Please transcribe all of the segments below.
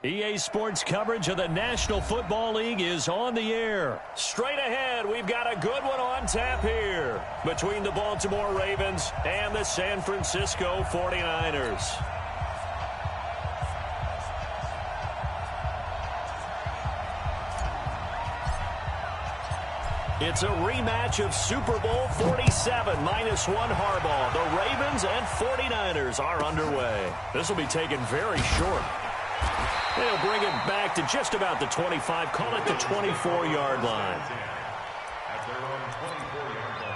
EA Sports coverage of the National Football League is on the air. Straight ahead, we've got a good one on tap here between the Baltimore Ravens and the San Francisco 49ers. It's a rematch of Super Bowl 47, -1 Harbaugh. The Ravens and 49ers are underway. This will be taken very short. They'll bring it back to just about the 25, call it the 24-yard line. At their own 24-yard line.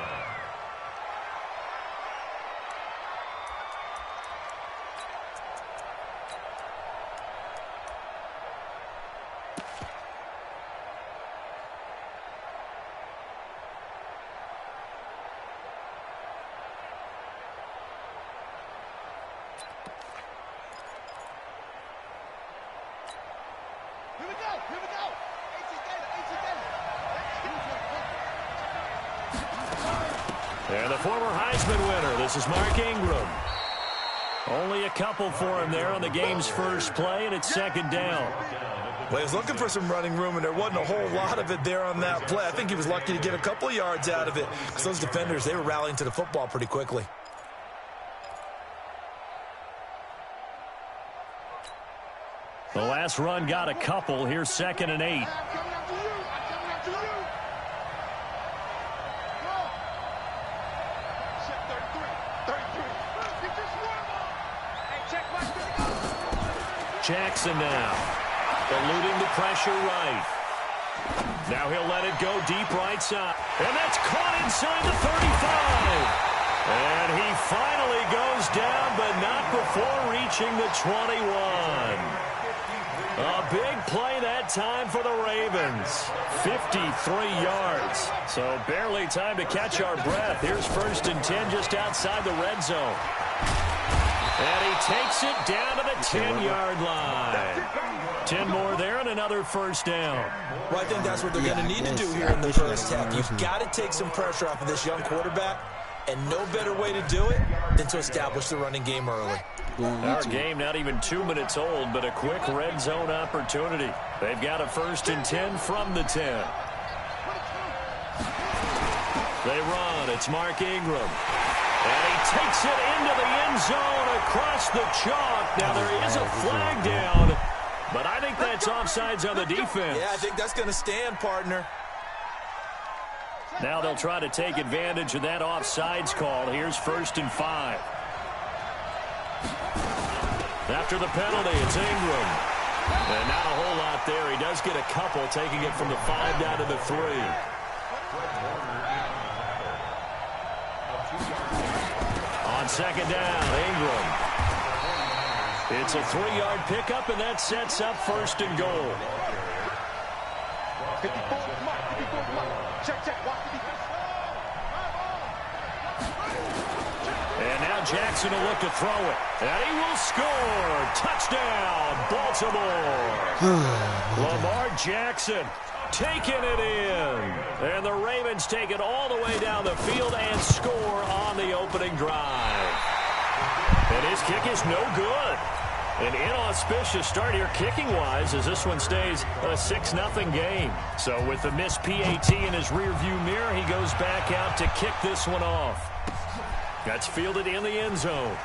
And the former Heisman winner, this is Mark Ingram. Only a couple for him there on the game's first play, and it's second down. Well, he was looking for some running room, and there wasn't a whole lot of it there on that play. I think he was lucky to get a couple of yards out of it, because those defenders, they were rallying to the football pretty quickly. The last run got a couple. Here's 2nd and 8. Jackson now, eluding the pressure right. Now he'll let it go deep right side. And that's caught inside the 35. And he finally goes down, but not before reaching the 21. A big play that time for the Ravens. 53 yards. So barely time to catch our breath. Here's 1st and 10 just outside the red zone. And he takes it down to the 10-yard line. 10 more there and another first down. Well, I think that's what they're going to need to do here in the first half. You've got to take some pressure off of this young quarterback, and no better way to do it than to establish the running game early. Our game not even 2 minutes old, but a quick red zone opportunity. They've got a 1st and 10 from the 10. They run. It's Mark Ingram. And he takes it into the end zone across the chalk. Now there is a flag down, but I think that's offsides on the defense. Yeah, I think that's going to stand, partner. Now they'll try to take advantage of that offsides call. Here's 1st and 5. After the penalty, it's Ingram. And not a whole lot there. He does get a couple, taking it from the 5 down to the 3. On 2nd down, Ingram. It's a 3-yard pickup, and that sets up 1st and goal. And now Jackson will look to throw it. And he will score. Touchdown, Baltimore. Lamar Jackson taking it in. And the Ravens take it all the way down the field and score on the opening drive. And his kick is no good. An inauspicious start here kicking-wise as this one stays a 6-0 game. So with the missed PAT in his rearview mirror, he goes back out to kick this one off. That's fielded in the end zone.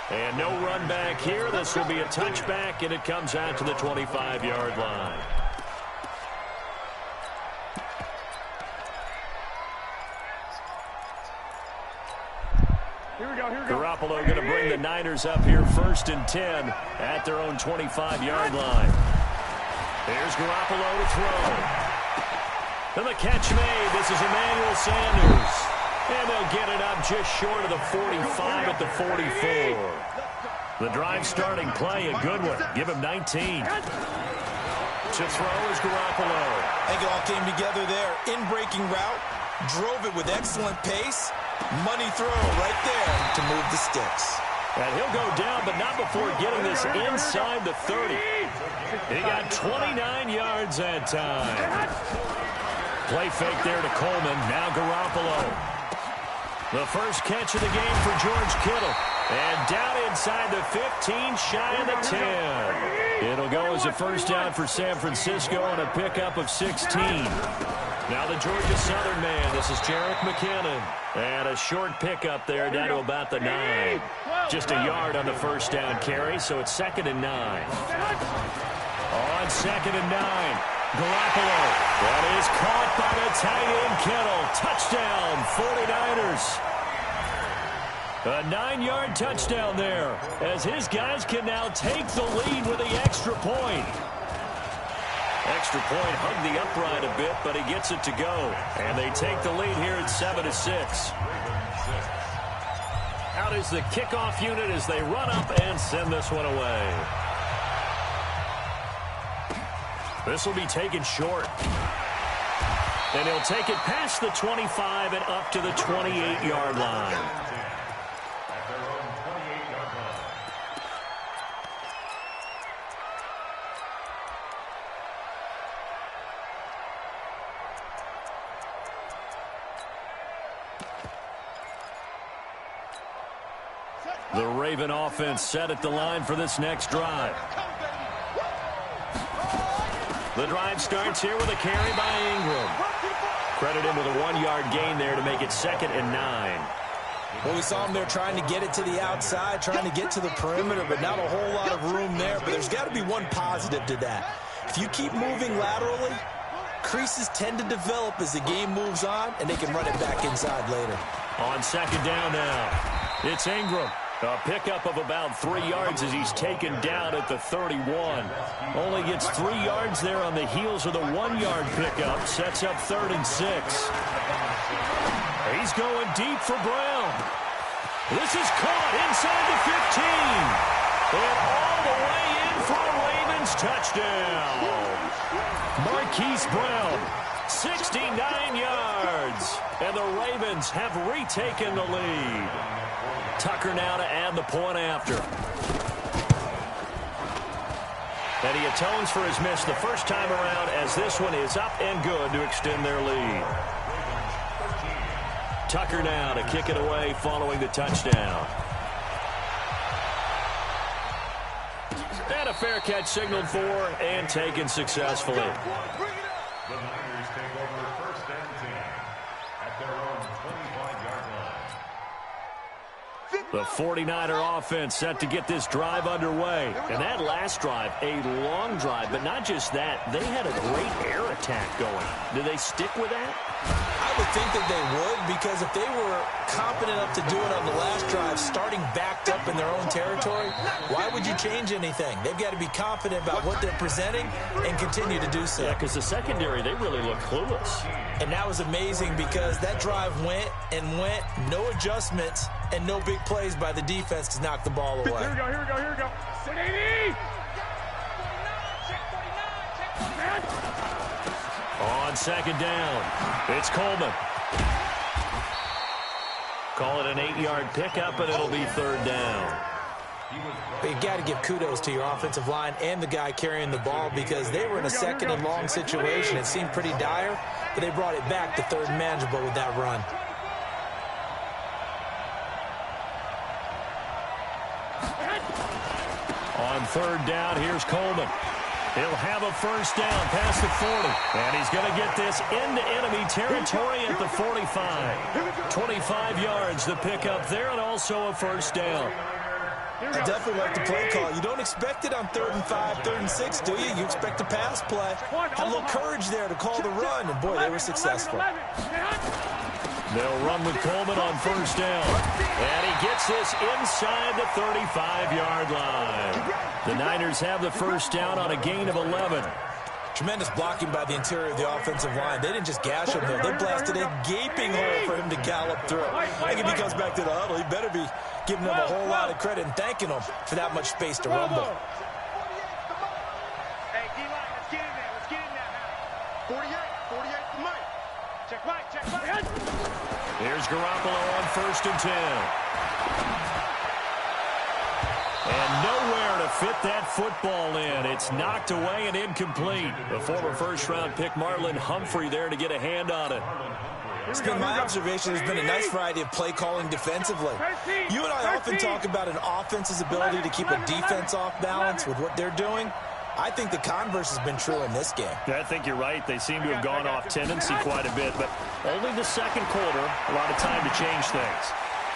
And no run back here. This will be a touchback, and it comes out to the 25-yard line. Garoppolo going to bring the Niners up here 1st and 10 at their own 25-yard line. There's Garoppolo to throw. And the catch made. This is Emmanuel Sanders. And they'll get it up just short of the 45 at the 44. The drive starting play, a good one. Give him 19. To throw is Garoppolo. I think it all came together there. In-breaking route. Drove it with excellent pace. Money throw right there to move the sticks. And he'll go down, but not before getting this inside the 30. He got 29 yards that time. Play fake there to Coleman. Now Garoppolo. The first catch of the game for George Kittle. And down inside the 15, shy of the 10. It'll go as a first down for San Francisco on a pickup of 16. Now the Georgia Southern man, this is Jerick McKinnon. And a short pickup there down to about the 9. Just a yard on the first down carry, so it's 2nd and 9. On 2nd and 9, Garoppolo. That is caught by the tight end Kittle. Touchdown, 49ers. A 9-yard touchdown there, as his guys can now take the lead with the extra point. Extra point hugged the upright a bit, but he gets it to go. And they take the lead here at 7-6. Out is the kickoff unit as they run up and send this one away. This will be taken short. And he'll take it past the 25 and up to the 28-yard line. The Raven offense set at the line for this next drive. The drive starts here with a carry by Ingram. Credit him with a 1-yard gain there to make it 2nd and 9. Well, we saw him there trying to get it to the outside, trying to get to the perimeter, but not a whole lot of room there. But there's got to be one positive to that. If you keep moving laterally, creases tend to develop as the game moves on, and they can run it back inside later. On 2nd down now, it's Ingram. A pickup of about 3 yards as he's taken down at the 31. Only gets 3 yards there on the heels of the 1-yard pickup. Sets up 3rd and 6. He's going deep for Brown. This is caught inside the 15. And all the way in for a Ravens touchdown. Marquise Brown, 69 yards. And the Ravens have retaken the lead. Tucker now to add the point after. And he atones for his miss the first time around as this one is up and good to extend their lead. Tucker now to kick it away following the touchdown. And a fair catch signaled for and taken successfully. The Niners take over 1st and 10 at their own 25-yard line. The 49er offense set to get this drive underway. And that last drive, a long drive, but not just that. They had a great air attack going. Do they stick with that? I would think that they would, because if they were competent enough to do it on the last drive, starting backed up in their own territory, why would you change anything? They've got to be confident about what they're presenting and continue to do so. Yeah, because the secondary, they really look clueless. And that was amazing because that drive went and went, no adjustments, and no big plays by the defense to knock the ball away. Here we go, here we go, here we go. 680! On 2nd down, it's Coleman. Call it an 8-yard pickup, and it'll be 3rd down. But you've got to give kudos to your offensive line and the guy carrying the ball because they were in a 2nd and long situation. It seemed pretty dire, but they brought it back to 3rd and manageable with that run. On 3rd down, here's Coleman. He'll have a first down past the 40. And he's going to get this into enemy territory at the 45. 25 yards to pick up there and also a first down. I definitely like the play call. You don't expect it on 3rd and 5, 3rd and 6, do you? You expect a pass play. Had a little courage there to call the run, and boy, they were successful. They'll run with Coleman on first down. And he gets this inside the 35-yard line. The Niners have the first down on a gain of 11. Tremendous blocking by the interior of the offensive line. They didn't just gash him, though. They blasted a gaping hole for him to gallop through. I think if he comes back to the huddle, he better be giving them a whole lot of credit and thanking them for that much space to rumble. Hey, D-line, let's get in there. Let's get in there now. 48 to Mike. Check Mike, check Mike. Here's Garoppolo on 1st and 10. And nowhere to fit that football in. It's knocked away and incomplete. The former first-round pick Marlon Humphrey there to get a hand on it. It's been my observation there's been a nice variety of play calling defensively. You and I often talk about an offense's ability to keep a defense off balance with what they're doing. I think the converse has been true in this game. Yeah, I think you're right. They seem to have gone off tendency quite a bit, but only the second quarter, a lot of time to change things.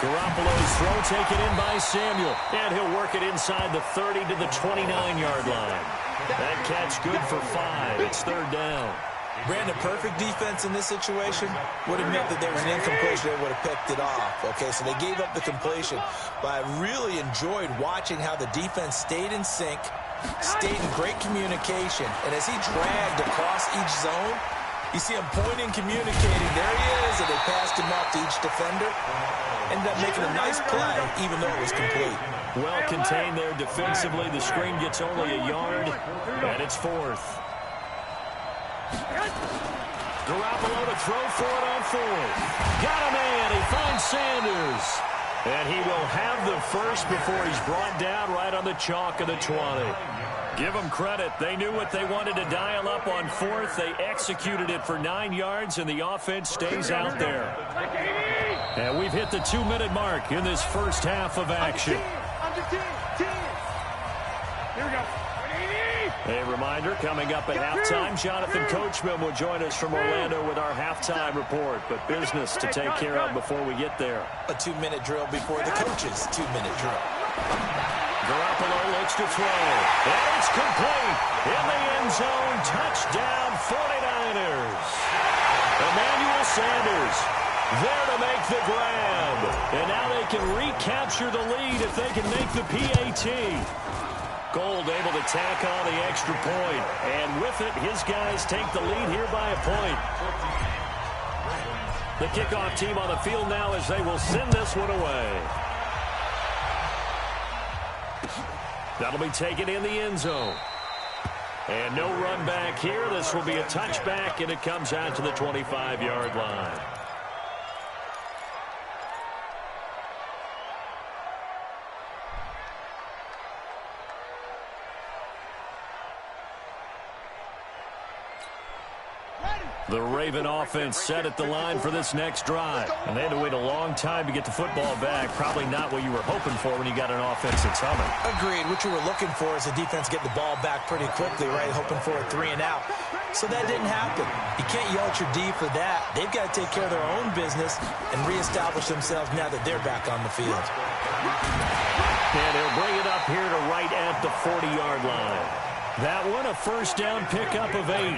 Garoppolo's throw taken in by Samuel, and he'll work it inside the 30 to the 29-yard line. That catch good for 5. It's third down. Brandon, perfect defense in this situation would have meant that there was an incompletion. They would have picked it off. Okay, so they gave up the completion, but I really enjoyed watching how the defense stayed in sync, stayed in great communication, and as he dragged across each zone, you see him pointing, communicating. There he is, and they passed him off to each defender. Ended up making a nice play, even though it was complete. Well contained there defensively. The screen gets only a yard, and it's fourth. Garoppolo to throw for it on fourth. Got a man. He finds Sanders. And he will have the first before he's brought down right on the chalk of the 20. Give them credit. They knew what they wanted to dial up on fourth. They executed it for 9 yards, and the offense stays out there. And we've hit the 2-minute mark in this first half of action. Here we go. A reminder, coming up at halftime, Jonathan Coachman will join us from Orlando with our halftime report. But business to take care of before we get there. A 2-minute drill before the coach's 2-minute drill. Garoppolo looks to throw. And it's complete. In the end zone. Touchdown 49ers. Emmanuel Sanders there to make the grab. And now they can recapture the lead if they can make the PAT. Gold able to tack on the extra point. And with it, his guys take the lead here by a point. The kickoff team on the field now as they will send this one away. That'll be taken in the end zone. And no run back here. This will be a touchback, and it comes out to the 25-yard line. The Raven offense set at the line for this next drive. And they had to wait a long time to get the football back. Probably not what you were hoping for when you got an offense that's humming. Agreed. What you were looking for is the defense get the ball back pretty quickly, right? Hoping for a 3 and out. So that didn't happen. You can't yell at your D for that. They've got to take care of their own business and reestablish themselves now that they're back on the field. And he'll bring it up here to right at the 40-yard line. That one, a first down pickup of 8.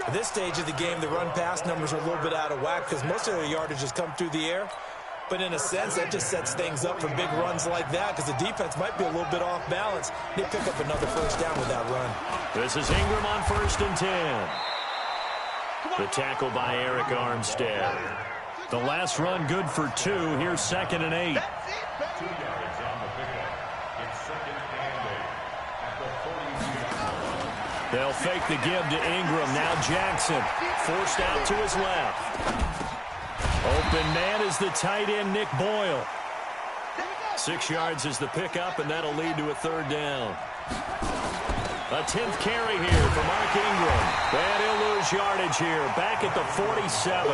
At this stage of the game, the run-pass numbers are a little bit out of whack because most of their yardage has come through the air. But in a sense, that just sets things up for big runs like that because the defense might be a little bit off balance. They pick up another first down with that run. This is Ingram on 1st and 10. The tackle by Eric Armstead. The last run good for 2. Here's 2nd and 8. 2 yards on the pickup. It's 2nd and 8 at the 42. They'll fake the give to Ingram. Now Jackson forced out to his left. Open man is the tight end, Nick Boyle. 6 yards is the pickup, and that'll lead to a 3rd down. A 10th carry here for Mark Ingram. And he'll lose yardage here. Back at the 47.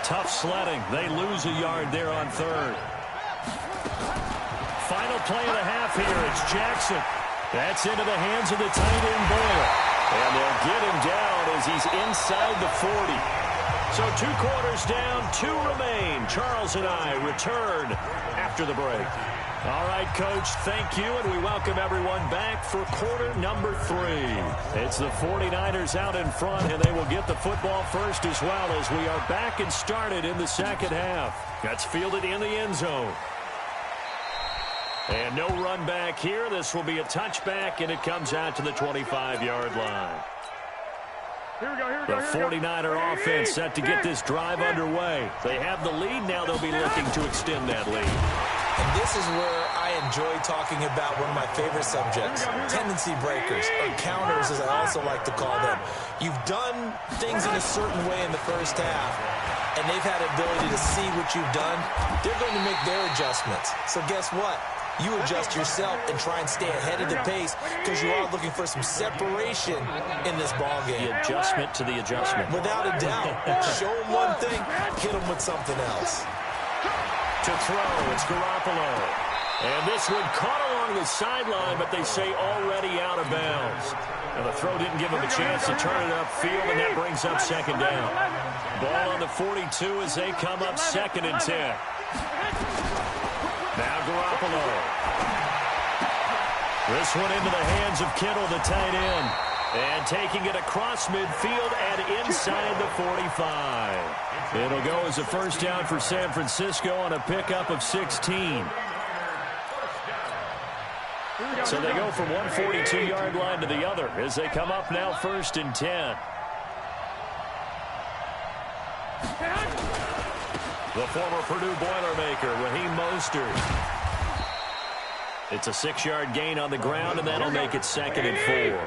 Tough sledding. They lose a yard there on 3rd. Final play of the half here. It's Jackson. That's into the hands of the tight end, Boyle. And they'll get him down as he's inside the 40. So 2 quarters down, 2 remain. Charles and I return after the break. All right, Coach, thank you, and we welcome everyone back for quarter number 3. It's the 49ers out in front, and they will get the football first as well as we are back and started in the second half. That's fielded in the end zone. And no run back here. This will be a touchback, and it comes out to the 25-yard line. The 49er offense set to get this drive underway. They have the lead. Now they'll be looking to extend that lead. And this is where I enjoy talking about one of my favorite subjects, tendency breakers, or counters as I also like to call them. You've done things in a certain way in the first half, and they've had the ability to see what you've done. They're going to make their adjustments. So guess what? you adjust yourself and try and stay ahead of the pace because you are looking for some separation in this ball game. The adjustment to the adjustment. Without a doubt. Show them one thing, hit them with something else. To throw, it's Garoppolo. And this one caught along the sideline, but they say already out of bounds. And the throw didn't give him a chance to turn it upfield, and that brings up second down. Ball on the 42 as they come up 2nd and 10. Now Garoppolo. This one into the hands of Kittle, the tight end. And taking it across midfield and inside the 45. It'll go as a first down for San Francisco on a pickup of 16. So they go from one 42-yard line to the other as they come up now 1st and 10. The former Purdue Boilermaker, Raheem Mostert. It's a 6-yard gain on the ground, and that'll make it 2nd and 4.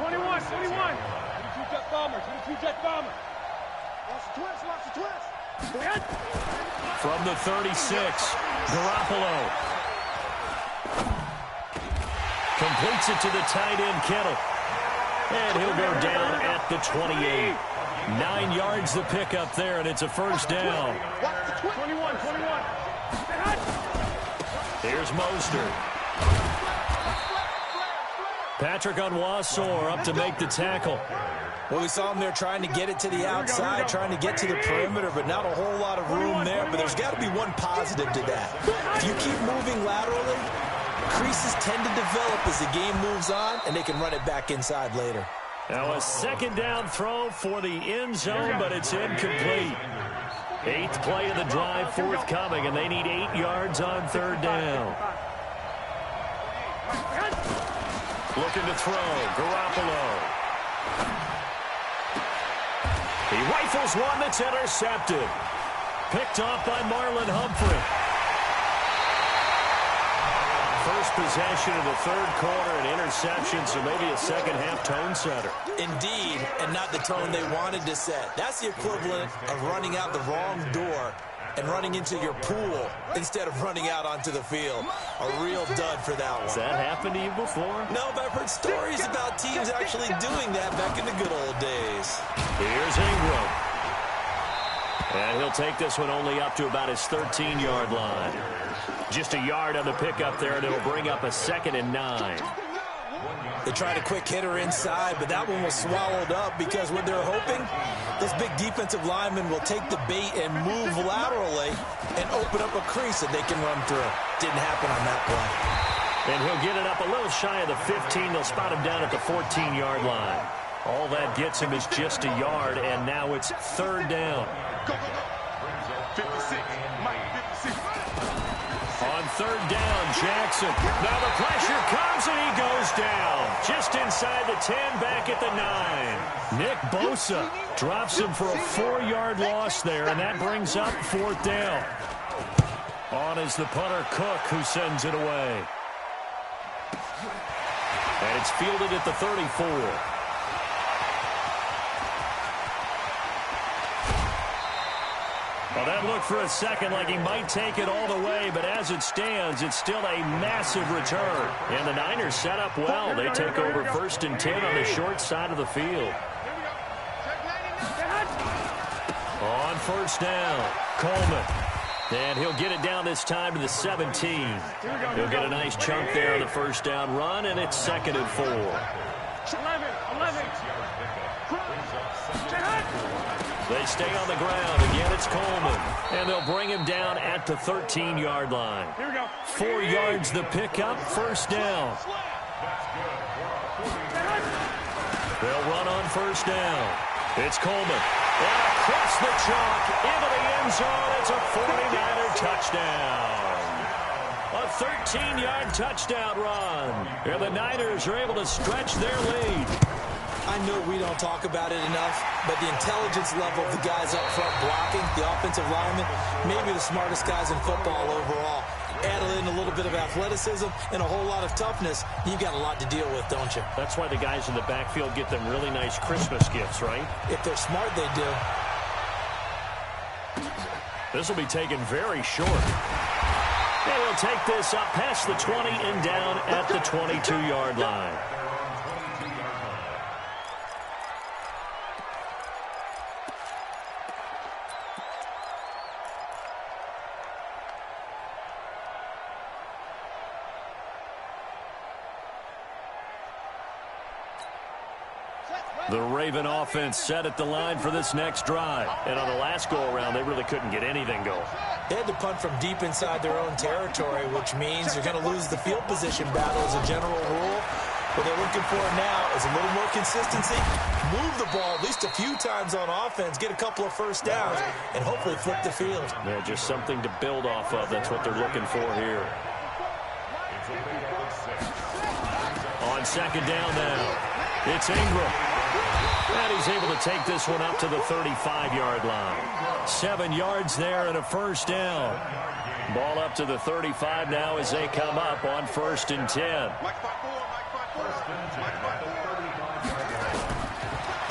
21. 22-jet bomber. 22-jet bomber. Watch the twist. From the 36, Garoppolo. Completes it to the tight end, Kittle. And he'll go down at the 28. 9 yards the pickup there, and it's a first down. 21. Here's Mostert. Patrick Onwuasor up to make the tackle. Well, we saw him there trying to get it to the outside, trying to get to the perimeter, but not a whole lot of room there. But there's got to be one positive to that. If you keep moving laterally, creases tend to develop as the game moves on, and they can run it back inside later. Now a second down throw for the end zone, but it's incomplete. 8th play of the drive forthcoming, and they need 8 yards on 3rd down. Looking to throw, Garoppolo. He rifles one that's intercepted. Picked off by Marlon Humphrey. First possession of the 3rd quarter, an interception, so maybe a second-half tone setter. Indeed, and not the tone they wanted to set. That's the equivalent of running out the wrong door and running into your pool instead of running out onto the field. A real dud for that one. Has that happened to you before? No, but I've heard stories about teams actually doing that back in the good old days. Here's Ingram. And he'll take this one only up to about his 13-yard line. Just a yard on the pickup there, and it'll bring up a 2nd and 9. They tried a quick hitter inside, but that one was swallowed up because what they're hoping, this big defensive lineman will take the bait and move laterally and open up a crease that they can run through. Didn't happen on that play. And he'll get it up a little shy of the 15. They'll spot him down at the 14-yard line. All that gets him is just a yard, and now it's 3rd down. 56. Mike, 56. On 3rd down, Jackson. Now the pressure comes, and he goes down. Just inside the 10, back at the 9. Nick Bosa drops him for a 4-yard loss there, and that brings up 4th down. On is the punter, Cook, who sends it away. And it's fielded at the 34. Well, that looked for a second like he might take it all the way, but as it stands, it's still a massive return. And the Niners set up well. They take over 1st and 10 on the short side of the field. On 1st down, Coleman. And he'll get it down this time to the 17. He'll get a nice chunk there on the 1st down run, and it's 2nd and 4. 11. They stay on the ground. Again, it's Coleman. And they'll bring him down at the 13-yard line. 4 yards the pickup, 1st down. They'll run on 1st down. It's Coleman. And across the chalk into the end zone. It's a 49er touchdown. A 13-yard touchdown run. And the Niners are able to stretch their lead. I know we don't talk about it enough, but the intelligence level of the guys up front blocking, the offensive linemen, maybe the smartest guys in football overall. Add in a little bit of athleticism and a whole lot of toughness, you've got a lot to deal with, don't you? That's why the guys in the backfield get them really nice Christmas gifts, right? If they're smart, they do. This will be taken very short. They will take this up past the 20 and down at the 22-yard line. The Raven offense set at the line for this next drive. And on the last go-around, they really couldn't get anything going. They had to punt from deep inside their own territory, which means you're going to lose the field position battle as a general rule. What they're looking for now is a little more consistency, move the ball at least a few times on offense, get a couple of first downs, and hopefully flip the field. Yeah, just something to build off of. That's what they're looking for here. On second down now, it's Ingram. And he's able to take this one up to the 35-yard line. 7 yards there and a first down. Ball up to the 35 now as they come up on 1st and 10.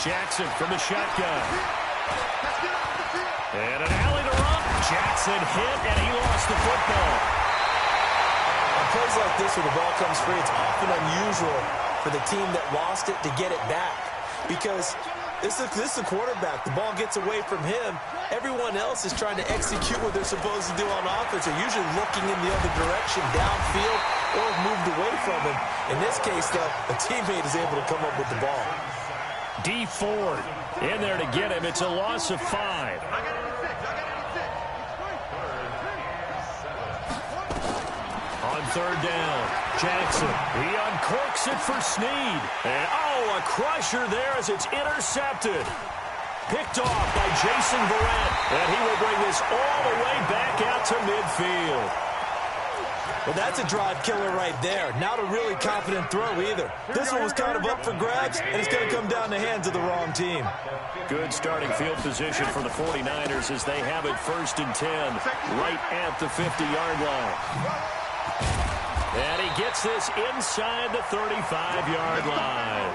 Jackson from the shotgun. And an alley to run. Jackson hit, and he lost the football. On plays like this where the ball comes free, it's often unusual for the team that lost it to get it back. Because this is the quarterback. The ball gets away from him. Everyone else is trying to execute what they're supposed to do on offense. They're usually looking in the other direction, downfield, or moved away from him. In this case, though, a teammate is able to come up with the ball. D. Ford in there to get him. It's a loss of 5. On third down, Jackson. He uncorks it for Snead. And, a crusher there as it's intercepted. Picked off by Jason Verrett. And he will bring this all the way back out to midfield. Well, that's a drive killer right there. Not a really confident throw either. This one was kind of up for grabs, and it's going to come down the hands of the wrong team. Good starting field position for the 49ers as they have it 1st and 10 right at the 50-yard line. And he gets this inside the 35-yard line.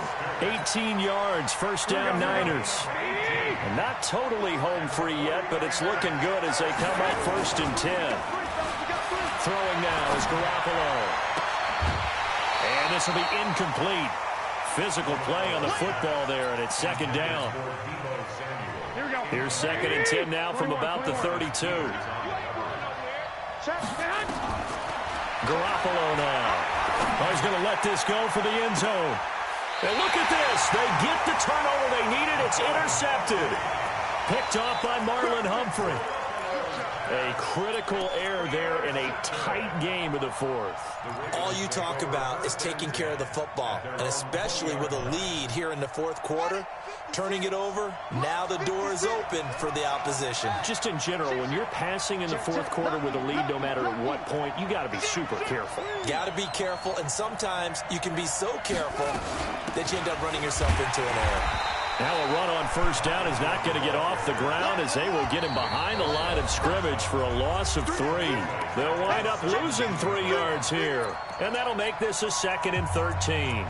18 yards, first down Niners. And not totally home free yet, but it's looking good as they come up 1st and 10. Throwing now is Garoppolo. And this will be incomplete. Physical play on the football there, and it's second down. Here's 2nd and 10 now from about the 32. Garoppolo now. He's going to let this go for the end zone. And look at this. They get the turnover they needed. It's intercepted. Picked off by Marlon Humphrey. A critical error there in a tight game of the 4th. All you talk about is taking care of the football, and especially with a lead here in the 4th quarter, turning it over, now the door is open for the opposition. Just in general, when you're passing in the 4th quarter with a lead, no matter at what point, you got to be super careful. Got to be careful, and sometimes you can be so careful that you end up running yourself into an error. Now a run on first down is not going to get off the ground as they will get him behind the line of scrimmage for a loss of 3. They'll wind up losing 3 yards here. And that'll make this a 2nd and 13.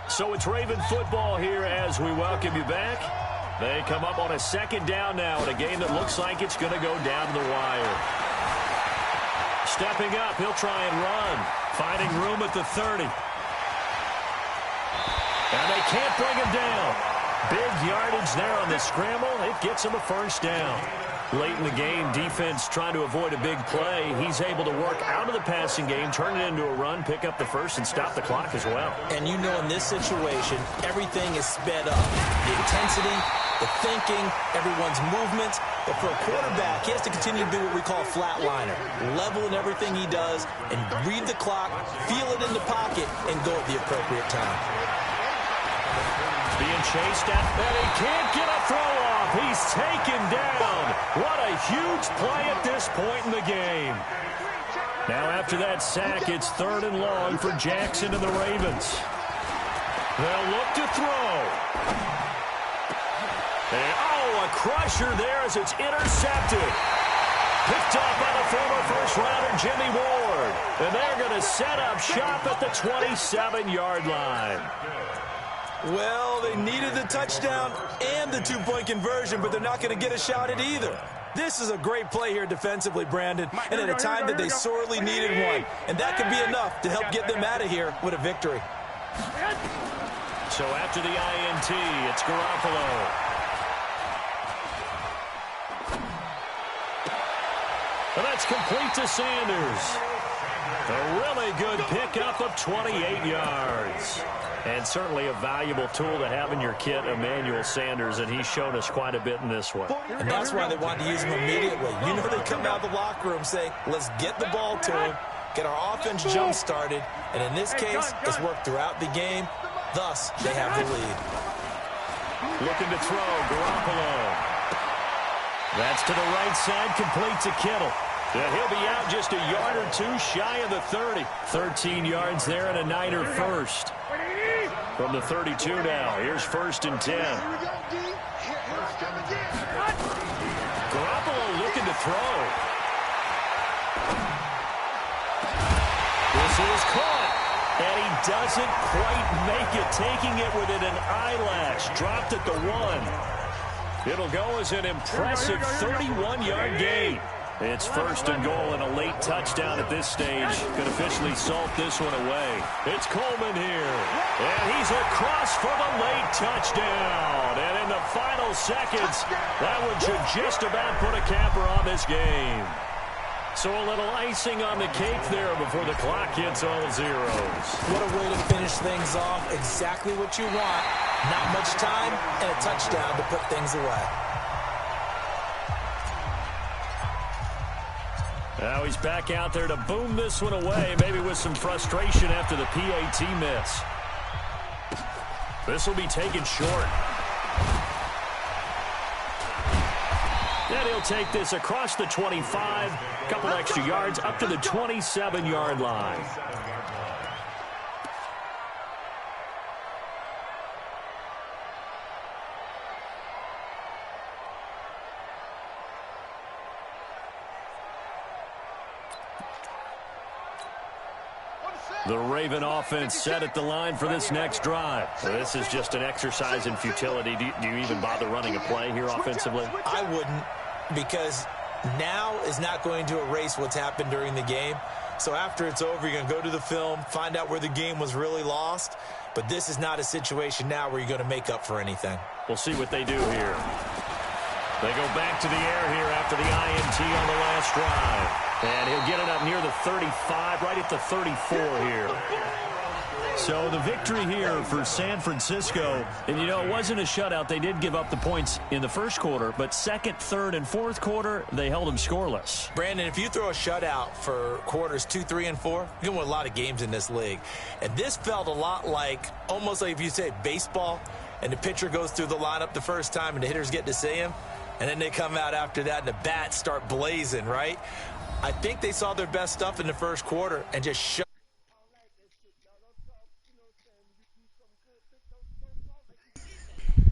So it's Raven football here as we welcome you back. They come up on a 2nd down now in a game that looks like it's going to go down to the wire. Stepping up, he'll try and run. Finding room at the 30. And they can't bring him down. Big yardage there on the scramble. It gets him a first down. Late in the game, defense trying to avoid a big play. He's able to work out of the passing game, turn it into a run, pick up the first, and stop the clock as well. And you know in this situation, everything is sped up. The intensity, the thinking, everyone's movements. But for a quarterback, he has to continue to do what we call a flatliner. Level in everything he does and read the clock, feel it in the pocket, and go at the appropriate time. Being chased at, and he can't get a throw off. He's taken down. What a huge play at this point in the game. Now after that sack, it's 3rd and long for Jackson and the Ravens. They'll look to throw. And, a crusher there as it's intercepted. Picked up by the former first-rounder Jimmy Ward. And they're going to set up shop at the 27-yard line. Well, they needed the touchdown and the two-point conversion, but they're not going to get a shot at either. This is a great play here defensively, Brandon, and at a time that they sorely needed one. And that could be enough to help get them out of here with a victory. So after the INT, it's Garoppolo. And that's complete to Sanders. A really good pickup of 28 yards. And certainly a valuable tool to have in your kit, Emmanuel Sanders, and he's shown us quite a bit in this one. And that's why they wanted to use him immediately. You know they come out of the locker room saying, let's get the ball to him, get our offense jump-started, and in this case, it's worked throughout the game. Thus, they have the lead. Looking to throw, Garoppolo. That's to the right side, complete to Kittle. Yeah, he'll be out just a yard or two shy of the 30. 13 yards there and a Niner first. From the 32 now, here's 1st and 10. Garoppolo looking to throw. This is caught. And he doesn't quite make it, taking it within an eyelash. Dropped at the 1. It'll go as an impressive 31-yard gain. It's 1st and goal and a late touchdown at this stage. Could officially salt this one away. It's Coleman here. And he's across for the late touchdown. And in the final seconds, that one should just about put a capper on this game. So a little icing on the cake there before the clock hits all zeros. What a way to finish things off. Exactly what you want. Not much time and a touchdown to put things away. Now he's back out there to boom this one away, maybe with some frustration after the PAT miss. This will be taken short. And he'll take this across the 25, a couple extra yards up to the 27-yard line. The Raven offense set at the line for this next drive. So this is just an exercise in futility. Do you even bother running a play here offensively? I wouldn't, because now is not going to erase what's happened during the game. So after it's over, you're going to go to the film, find out where the game was really lost. But this is not a situation now where you're going to make up for anything. We'll see what they do here. They go back to the air here after the INT on the last drive. And he'll get it up near the 35, right at the 34 here. So the victory here for San Francisco. And, you know, it wasn't a shutout. They did give up the points in the first quarter. But second, third, and fourth quarter, they held them scoreless. Brandon, if you throw a shutout for quarters 2, 3, and 4, you can win a lot of games in this league. And this felt a lot like, almost like if you say baseball, and the pitcher goes through the lineup the first time and the hitters get to see him. And then they come out after that and the bats start blazing, right? I think they saw their best stuff in the first quarter and just shut.